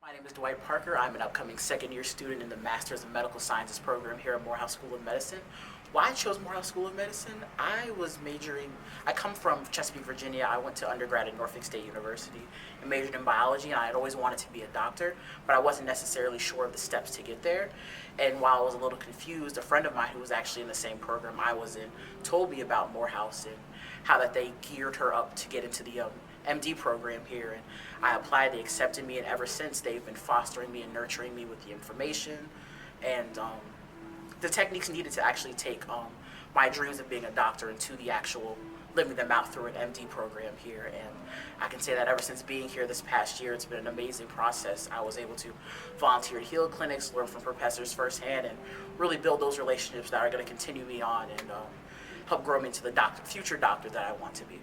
My name is Dwight Parker. I'm an upcoming second-year student in the Master's of Medical Sciences program here at Morehouse School of Medicine. Why I chose Morehouse School of Medicine? I come from Chesapeake, Virginia. I went to undergrad at Norfolk State University and majored in biology, and I had always wanted to be a doctor, but I wasn't necessarily sure of the steps to get there. And while I was a little confused, a friend of mine who was actually in the same program I was in told me about Morehouse and how that they geared her up to get into the MD program here, and I applied. They accepted me, and ever since they've been fostering me and nurturing me with the information and the techniques needed to actually take my dreams of being a doctor into the actual living them out through an MD program here. And I can say that ever since being here this past year, it's been an amazing process. I was able to volunteer at heal clinics, learn from professors firsthand, and really build those relationships that are going to continue me on and help grow me into the future doctor that I want to be.